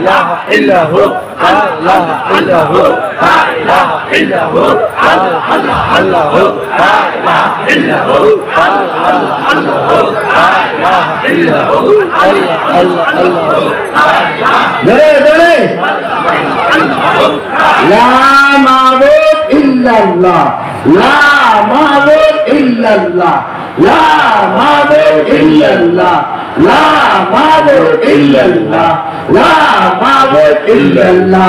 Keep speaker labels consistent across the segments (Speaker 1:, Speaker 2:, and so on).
Speaker 1: ইলাহা ইল্লাহু লা ইলাহা ইল্লাহু লা ইলাহা ইল্লাহু আল্লাহু লা ইলাহা ইল্লাহু লা ইলাহা ইল্লাহু লা ইলাহা ইল্লাহু আল্লাহু জোরে জোরে লা মাবুদ ইল্লাল্লাহ লা মাবুদ ইল্লাল্লাহ লা মাবুদ ইল্লাল্লাহ লা মাবুদ ইল্লাল্লাহ লা মাবুদ ইল্লাল্লাহ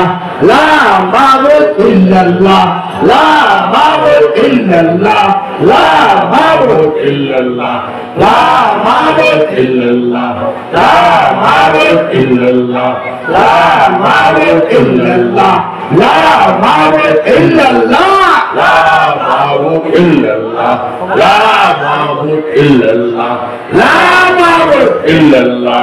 Speaker 1: লা মাবুদ ইল্লাল্লাহ লা মাবুদ ইল্লাল্লাহ লা মাবুদ ইল্লাল্লাহ লা মাবুদ ইল্লাল্লাহ লা মাবুদ ইল্লাল্লাহ লা মাবুদ ইল্লাল্লাহ লা মাবুদ ইল্লাল্লাহ লা মাবুদ ইল্লাল্লাহ লা মাবুদ ইল্লাল্লাহ লা মাবুদ ইল্লাল্লাহ